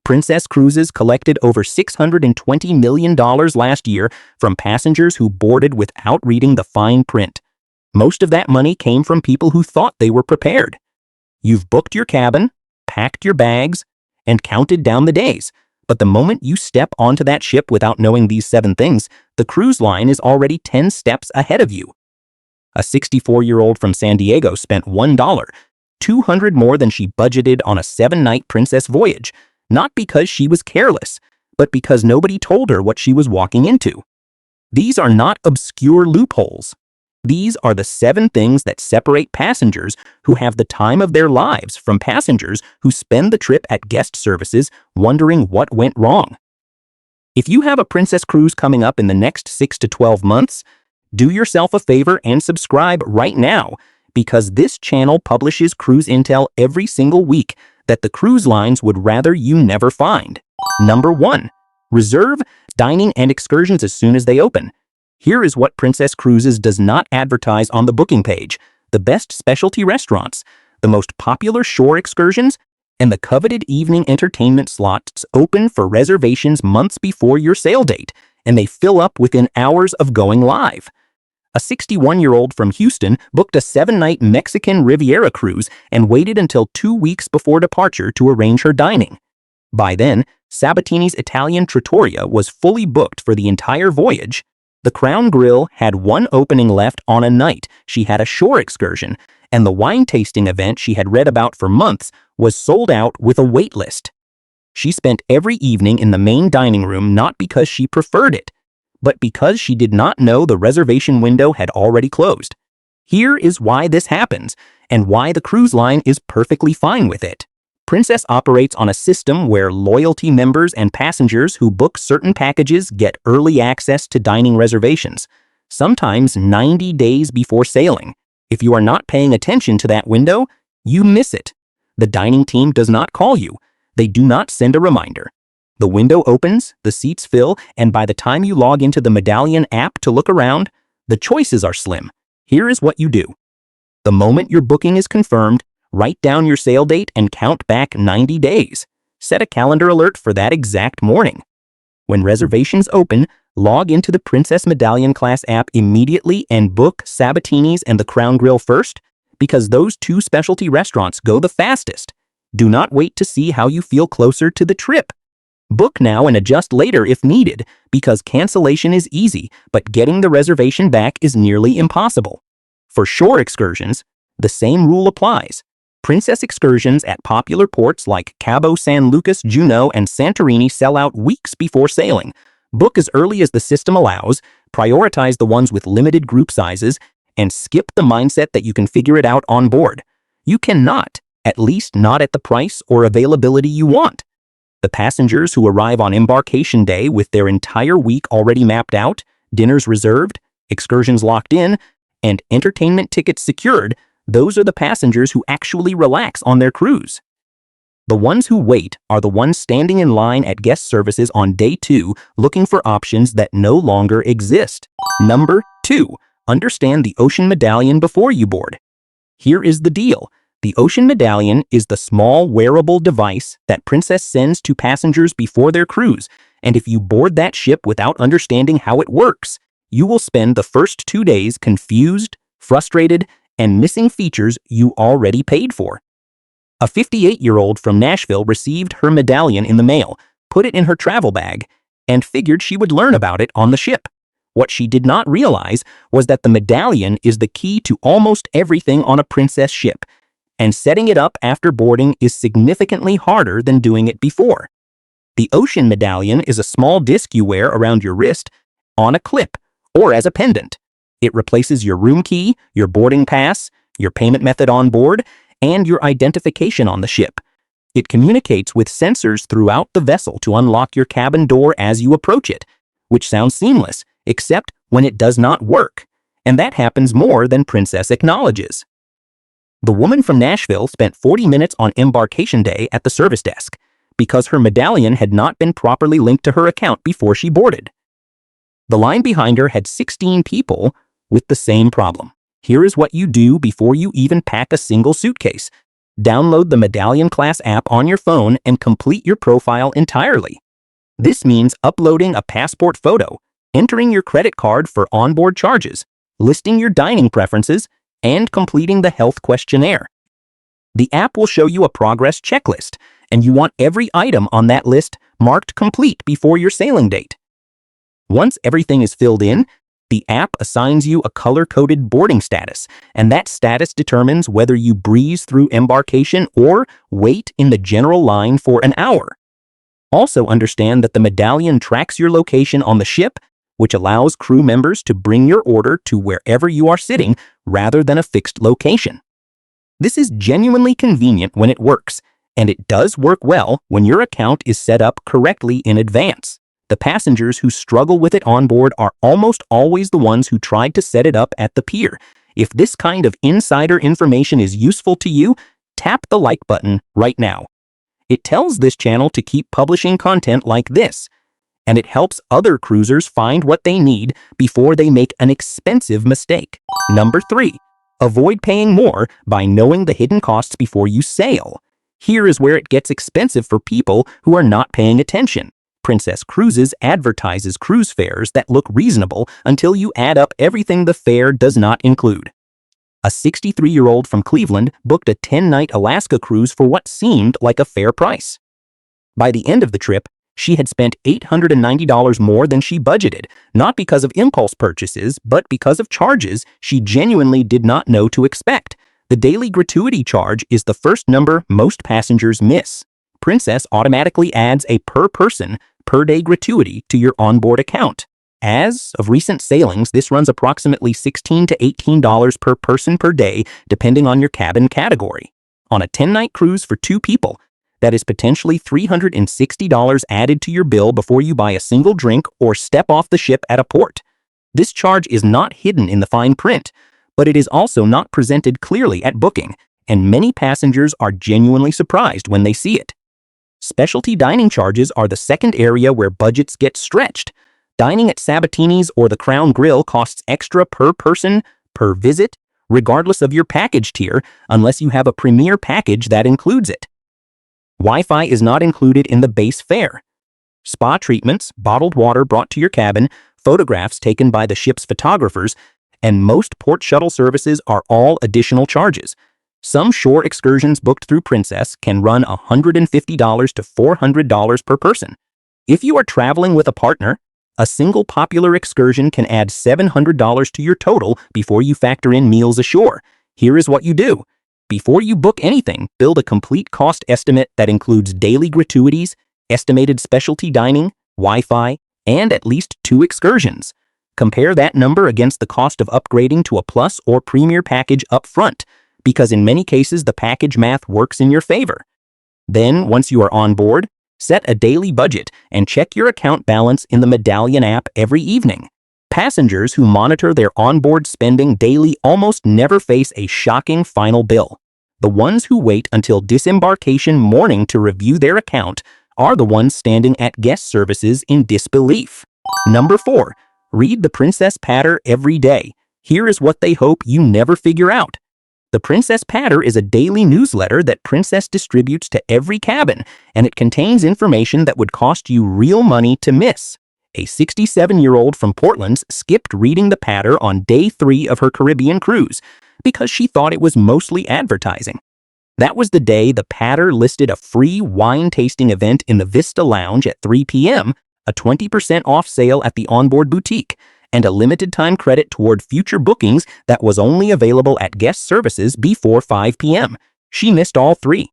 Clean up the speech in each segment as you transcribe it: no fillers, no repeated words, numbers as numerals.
Princess Cruises collected over $620 million last year from passengers who boarded without reading the fine print. Most of that money came from people who thought they were prepared. You've booked your cabin, packed your bags, and counted down the days. But the moment you step onto that ship without knowing these 7 things, the cruise line is already 10 steps ahead of you. A 64-year-old from San Diego spent $1, $200 more than she budgeted on a 7-night Princess voyage, not because she was careless, but because nobody told her what she was walking into. These are not obscure loopholes. These are the 7 things that separate passengers who have the time of their lives from passengers who spend the trip at guest services wondering what went wrong. If you have a Princess cruise coming up in the next 6 to 12 months, do yourself a favor and subscribe right now, because this channel publishes cruise intel every single week that the cruise lines would rather you never find. Number 1. Reserve dining and excursions as soon as they open. Here is what Princess Cruises does not advertise on the booking page: the best specialty restaurants, the most popular shore excursions, and the coveted evening entertainment slots open for reservations months before your sail date, and they fill up within hours of going live. A 61-year-old from Houston booked a 7-night Mexican Riviera cruise and waited until 2 weeks before departure to arrange her dining. By then, Sabatini's Italian Trattoria was fully booked for the entire voyage. The Crown Grill had 1 opening left on a night she had a shore excursion, and the wine tasting event she had read about for months was sold out with a wait list. She spent every evening in the main dining room not because she preferred it, but because she did not know the reservation window had already closed. Here is why this happens, and why the cruise line is perfectly fine with it. Princess operates on a system where loyalty members and passengers who book certain packages get early access to dining reservations, sometimes 90 days before sailing. If you are not paying attention to that window, you miss it. The dining team does not call you. They do not send a reminder. The window opens, the seats fill, and by the time you log into the Medallion app to look around, the choices are slim. Here is what you do. The moment your booking is confirmed, write down your sail date and count back 90 days. Set a calendar alert for that exact morning. When reservations open, log into the Princess Medallion class app immediately and book Sabatini's and the Crown Grill first, because those 2 specialty restaurants go the fastest. Do not wait to see how you feel closer to the trip. Book now and adjust later if needed, because cancellation is easy, but getting the reservation back is nearly impossible. For shore excursions, the same rule applies. Princess excursions at popular ports like Cabo San Lucas, Juneau, and Santorini sell out weeks before sailing. Book as early as the system allows, prioritize the ones with limited group sizes, and skip the mindset that you can figure it out on board. You cannot, at least not at the price or availability you want. The passengers who arrive on embarkation day with their entire week already mapped out, dinners reserved, excursions locked in, and entertainment tickets secured, those are the passengers who actually relax on their cruise. The ones who wait are the ones standing in line at guest services on day 2 looking for options that no longer exist. Number 2. Understand the Ocean Medallion before you board. Here is the deal. The Ocean Medallion is the small wearable device that Princess sends to passengers before their cruise, and if you board that ship without understanding how it works, you will spend the first 2 days confused, frustrated, and missing features you already paid for. A 58-year-old from Nashville received her medallion in the mail, put it in her travel bag, and figured she would learn about it on the ship. What she did not realize was that the medallion is the key to almost everything on a Princess ship, and setting it up after boarding is significantly harder than doing it before. The Ocean Medallion is a small disc you wear around your wrist, on a clip, or as a pendant. It replaces your room key, your boarding pass, your payment method on board, and your identification on the ship. It communicates with sensors throughout the vessel to unlock your cabin door as you approach it, which sounds seamless, except when it does not work, and that happens more than Princess acknowledges. The woman from Nashville spent 40 minutes on embarkation day at the service desk because her medallion had not been properly linked to her account before she boarded. The line behind her had 16 people with the same problem. Here is what you do before you even pack a single suitcase. Download the Medallion class app on your phone and complete your profile entirely. This means uploading a passport photo, entering your credit card for onboard charges, listing your dining preferences, and completing the health questionnaire. The app will show you a progress checklist, and you want every item on that list marked complete before your sailing date. Once everything is filled in, the app assigns you a color-coded boarding status, and that status determines whether you breeze through embarkation or wait in the general line for an hour. Also understand that the Medallion tracks your location on the ship, which allows crew members to bring your order to wherever you are sitting rather than a fixed location. This is genuinely convenient when it works, and it does work well when your account is set up correctly in advance. The passengers who struggle with it on board are almost always the ones who tried to set it up at the pier. If this kind of insider information is useful to you, tap the like button right now. It tells this channel to keep publishing content like this, and it helps other cruisers find what they need before they make an expensive mistake. Number 3. Avoid paying more by knowing the hidden costs before you sail. Here is where it gets expensive for people who are not paying attention. Princess Cruises advertises cruise fares that look reasonable until you add up everything the fare does not include. A 63-year-old from Cleveland booked a 10-night Alaska cruise for what seemed like a fair price. By the end of the trip, she had spent $890 more than she budgeted, not because of impulse purchases, but because of charges she genuinely did not know to expect. The daily gratuity charge is the first number most passengers miss. Princess automatically adds a per-person, per-day gratuity to your onboard account. As of recent sailings, this runs approximately $16 to $18 per person per day, depending on your cabin category. On a 10-night cruise for 2 people, that is potentially $360 added to your bill before you buy a single drink or step off the ship at a port. This charge is not hidden in the fine print, but it is also not presented clearly at booking, and many passengers are genuinely surprised when they see it. Specialty dining charges are the second area where budgets get stretched. Dining at Sabatini's or the Crown Grill costs extra per person, per visit, regardless of your package tier, unless you have a premier package that includes it. Wi-Fi is not included in the base fare. Spa treatments, bottled water brought to your cabin, photographs taken by the ship's photographers, and most port shuttle services are all additional charges. Some shore excursions booked through Princess can run $150 to $400 per person. If you are traveling with a partner, a single popular excursion can add $700 to your total before you factor in meals ashore. Here is what you do. Before you book anything, build a complete cost estimate that includes daily gratuities, estimated specialty dining, Wi-Fi, and at least 2 excursions. Compare that number against the cost of upgrading to a plus or premier package up front, because in many cases the package math works in your favor. Then, once you are on board, set a daily budget and check your account balance in the Medallion app every evening. Passengers who monitor their onboard spending daily almost never face a shocking final bill. The ones who wait until disembarkation morning to review their account are the ones standing at guest services in disbelief. Number 4. Read the Princess Patter every day. Here is what they hope you never figure out. The Princess Patter is a daily newsletter that Princess distributes to every cabin, and it contains information that would cost you real money to miss. A 67-year-old from Portland skipped reading the Patter on day 3 of her Caribbean cruise because she thought it was mostly advertising. That was the day the Patter listed a free wine tasting event in the Vista Lounge at 3 p.m., a 20% off sale at the Onboard Boutique, and a limited time credit toward future bookings that was only available at guest services before 5 p.m. She missed all 3.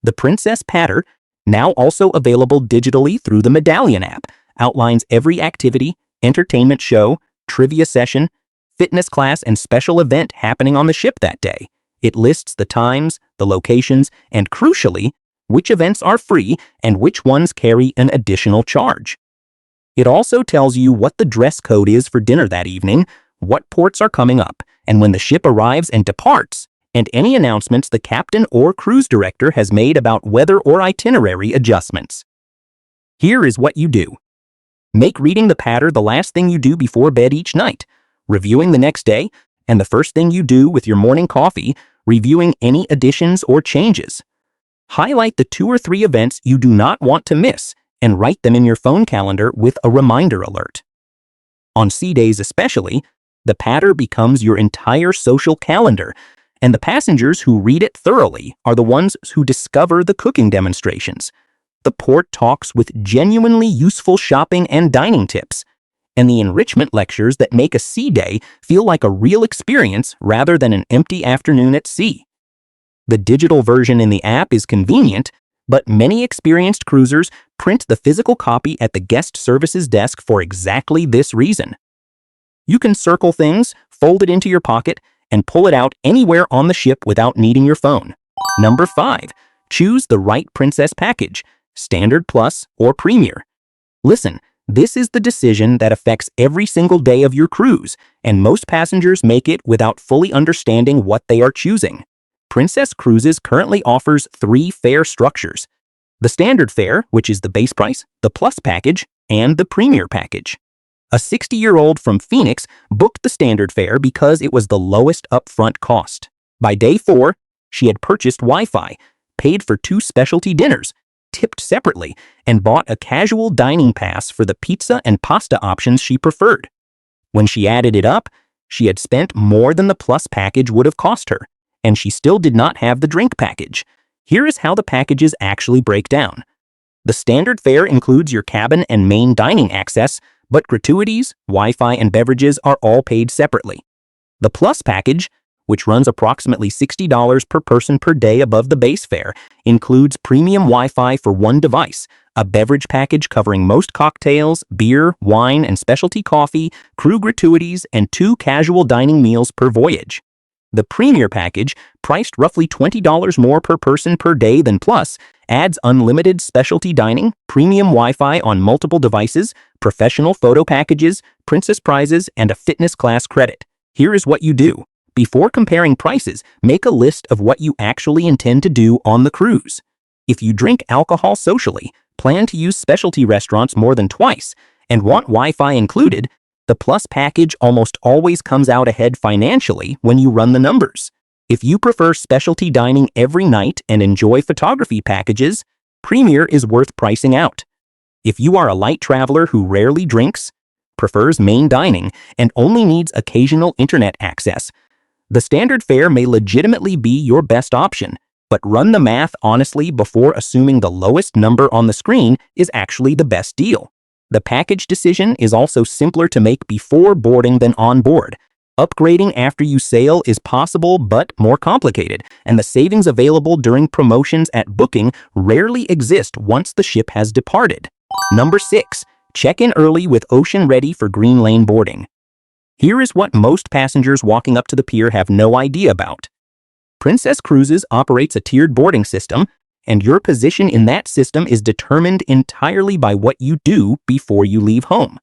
The Princess Patter, now also available digitally through the Medallion app, outlines every activity, entertainment show, trivia session, fitness class, and special event happening on the ship that day. It lists the times, the locations, and crucially, which events are free and which ones carry an additional charge. It also tells you what the dress code is for dinner that evening, what ports are coming up, and when the ship arrives and departs, and any announcements the captain or cruise director has made about weather or itinerary adjustments. Here is what you do. Make reading the Patter the last thing you do before bed each night, reviewing the next day, and the first thing you do with your morning coffee, reviewing any additions or changes. Highlight the 2 or 3 events you do not want to miss and write them in your phone calendar with a reminder alert. On sea days especially, the patter becomes your entire social calendar, and the passengers who read it thoroughly are the ones who discover the cooking demonstrations, the port talks with genuinely useful shopping and dining tips, and the enrichment lectures that make a sea day feel like a real experience rather than an empty afternoon at sea. The digital version in the app is convenient, but many experienced cruisers print the physical copy at the guest services desk for exactly this reason. You can circle things, fold it into your pocket, and pull it out anywhere on the ship without needing your phone. Number 5. Choose the right Princess package, Standard Plus or Premier. Listen, this is the decision that affects every single day of your cruise, and most passengers make it without fully understanding what they are choosing. Princess Cruises currently offers 3 fare structures: the standard fare, which is the base price, the Plus package, and the Premier package. A 60-year-old from Phoenix booked the standard fare because it was the lowest upfront cost. By day 4, she had purchased Wi-Fi, paid for 2 specialty dinners, tipped separately, and bought a casual dining pass for the pizza and pasta options she preferred. When she added it up, she had spent more than the Plus package would have cost her, and she still did not have the drink package. Here is how the packages actually break down. The standard fare includes your cabin and main dining access, but gratuities, Wi-Fi, and beverages are all paid separately. The Plus package, which runs approximately $60 per person per day above the base fare, includes premium Wi-Fi for 1 device, a beverage package covering most cocktails, beer, wine, and specialty coffee, crew gratuities, and 2 casual dining meals per voyage. The Premier package, priced roughly $20 more per person per day than Plus, adds unlimited specialty dining, premium Wi-Fi on multiple devices, professional photo packages, princess prizes, and a fitness class credit. Here is what you do. Before comparing prices, make a list of what you actually intend to do on the cruise. If you drink alcohol socially, plan to use specialty restaurants more than twice, and want Wi-Fi included, the Plus package almost always comes out ahead financially when you run the numbers. If you prefer specialty dining every night and enjoy photography packages, Premier is worth pricing out. If you are a light traveler who rarely drinks, prefers main dining, and only needs occasional internet access, the standard fare may legitimately be your best option, but run the math honestly before assuming the lowest number on the screen is actually the best deal. The package decision is also simpler to make before boarding than on board. Upgrading after you sail is possible but more complicated, and the savings available during promotions at booking rarely exist once the ship has departed. Number 6. Check in early with Ocean ready for green lane boarding. Here is what most passengers walking up to the pier have no idea about. Princess Cruises operates a tiered boarding system, and your position in that system is determined entirely by what you do before you leave home.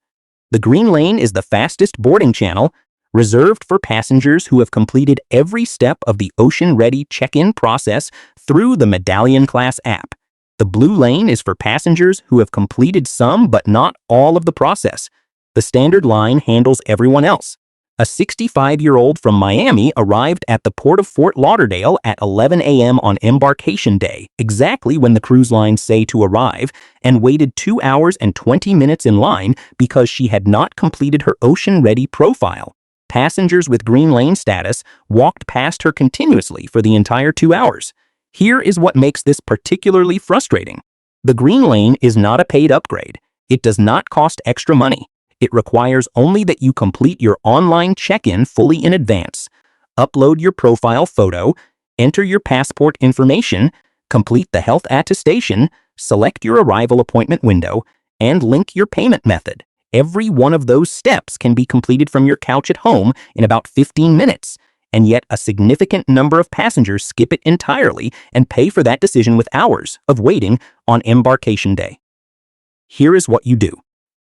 The green lane is the fastest boarding channel, reserved for passengers who have completed every step of the ocean-ready check-in process through the Medallion class app. The blue lane is for passengers who have completed some but not all of the process. The standard line handles everyone else. A 65-year-old from Miami arrived at the port of Fort Lauderdale at 11 a.m. on embarkation day, exactly when the cruise lines say to arrive, and waited 2 hours and 20 minutes in line because she had not completed her ocean-ready profile. Passengers with green lane status walked past her continuously for the entire 2 hours. Here is what makes this particularly frustrating. The green lane is not a paid upgrade. It does not cost extra money. It requires only that you complete your online check-in fully in advance, upload your profile photo, enter your passport information, complete the health attestation, select your arrival appointment window, and link your payment method. Every one of those steps can be completed from your couch at home in about 15 minutes, and yet a significant number of passengers skip it entirely and pay for that decision with hours of waiting on embarkation day. Here is what you do.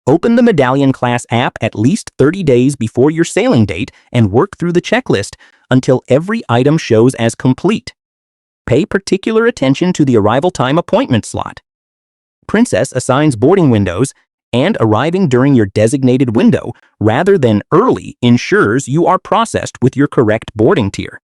Open the Medallion class app at least 30 days before your sailing date and work through the checklist until every item shows as complete. Pay particular attention to the arrival time appointment slot. Princess assigns boarding windows, and arriving during your designated window rather than early ensures you are processed with your correct boarding tier.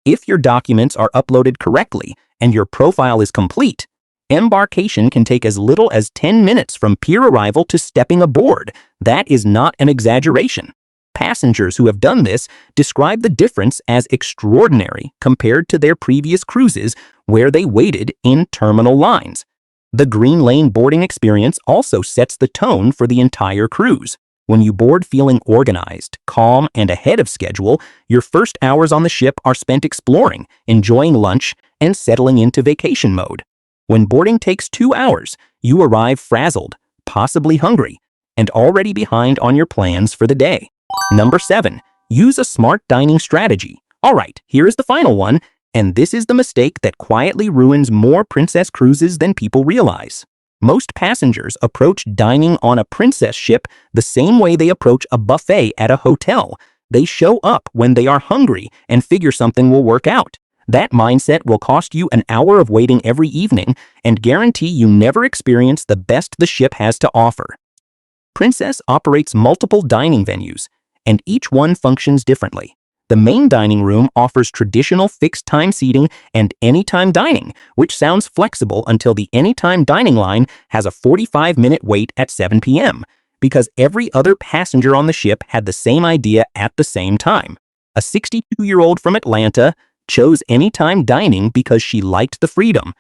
If your documents are uploaded correctly and your profile is complete, embarkation can take as little as 10 minutes from pier arrival to stepping aboard. That is not an exaggeration. Passengers who have done this describe the difference as extraordinary compared to their previous cruises where they waited in terminal lines. The Green Lane boarding experience also sets the tone for the entire cruise. When you board feeling organized, calm, and ahead of schedule, your first hours on the ship are spent exploring, enjoying lunch, and settling into vacation mode. When boarding takes 2 hours, you arrive frazzled, possibly hungry, and already behind on your plans for the day. Number 7. Use a smart dining strategy. Alright, here is the final one, and this is the mistake that quietly ruins more princess cruises than people realize. Most passengers approach dining on a princess ship the same way they approach a buffet at a hotel. They show up when they are hungry and figure something will work out. That mindset will cost you an hour of waiting every evening and guarantee you never experience the best the ship has to offer. Princess operates multiple dining venues, and each one functions differently. The main dining room offers traditional fixed-time seating and anytime dining, which sounds flexible until the anytime dining line has a 45-minute wait at 7 p.m., because every other passenger on the ship had the same idea at the same time. A 62-year-old from Atlanta chose anytime dining because she liked the freedom,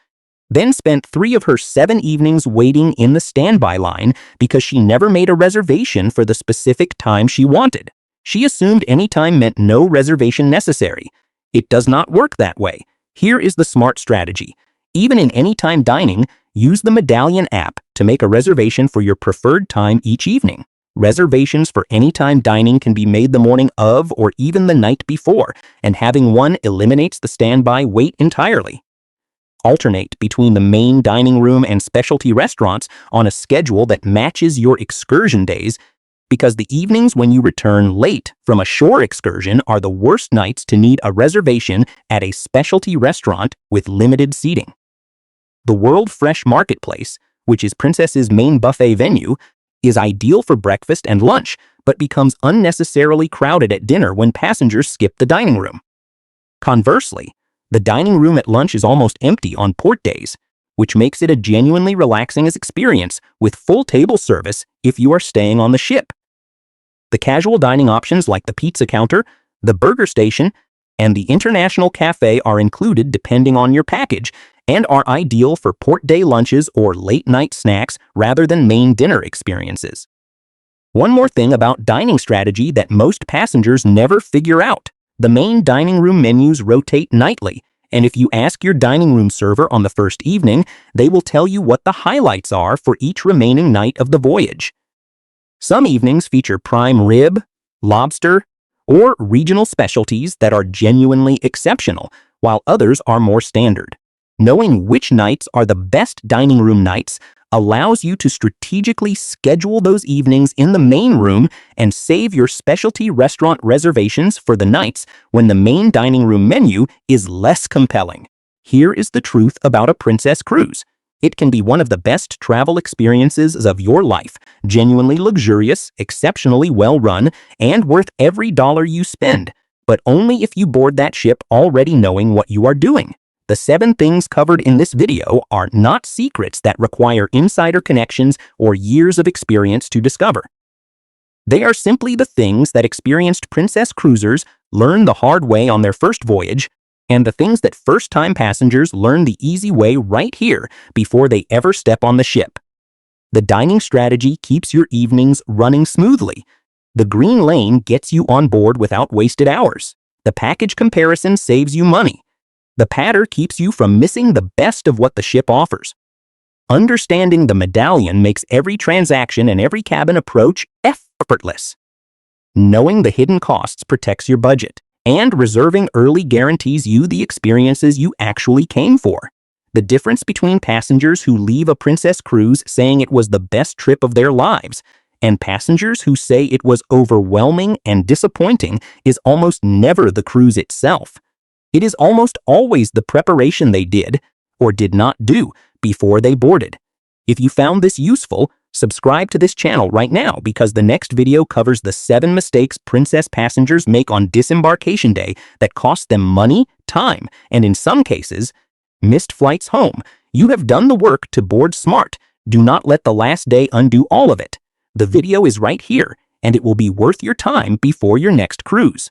then spent 3 of her 7 evenings waiting in the standby line because she never made a reservation for the specific time she wanted. She assumed any time meant no reservation necessary. It does not work that way. Here is the smart strategy. Even in anytime dining, use the Medallion app to make a reservation for your preferred time each evening. Reservations for anytime dining can be made the morning of or even the night before, and having one eliminates the standby wait entirely. Alternate between the main dining room and specialty restaurants on a schedule that matches your excursion days, because the evenings when you return late from a shore excursion are the worst nights to need a reservation at a specialty restaurant with limited seating. The World Fresh Marketplace, which is Princess's main buffet venue, is ideal for breakfast and lunch, but becomes unnecessarily crowded at dinner when passengers skip the dining room. Conversely, the dining room at lunch is almost empty on port days, which makes it a genuinely relaxing experience with full table service if you are staying on the ship. The casual dining options like the pizza counter, the burger station, and the international cafe are included depending on your package and are ideal for port day lunches or late-night snacks rather than main dinner experiences. One more thing about dining strategy that most passengers never figure out. The main dining room menus rotate nightly, and if you ask your dining room server on the first evening, they will tell you what the highlights are for each remaining night of the voyage. Some evenings feature prime rib, lobster, or regional specialties that are genuinely exceptional, while others are more standard. Knowing which nights are the best dining room nights allows you to strategically schedule those evenings in the main room and save your specialty restaurant reservations for the nights when the main dining room menu is less compelling. Here is the truth about a princess cruise. It can be one of the best travel experiences of your life, genuinely luxurious, exceptionally well run, and worth every dollar you spend, but only if you board that ship already knowing what you are doing. The 7 things covered in this video are not secrets that require insider connections or years of experience to discover. They are simply the things that experienced princess cruisers learn the hard way on their first voyage, and the things that first-time passengers learn the easy way right here before they ever step on the ship. The dining strategy keeps your evenings running smoothly. The Green Lane gets you on board without wasted hours. The package comparison saves you money. The patter keeps you from missing the best of what the ship offers. Understanding the Medallion makes every transaction and every cabin approach effortless. Knowing the hidden costs protects your budget, and reserving early guarantees you the experiences you actually came for. The difference between passengers who leave a princess cruise saying it was the best trip of their lives and passengers who say it was overwhelming and disappointing is almost never the cruise itself. It is almost always the preparation they did or did not do before they boarded. If you found this useful, subscribe to this channel right now because the next video covers the 7 mistakes princess passengers make on disembarkation day that cost them money, time, and in some cases, missed flights home. You have done the work to board smart. Do not let the last day undo all of it. The video is right here, and it will be worth your time before your next cruise.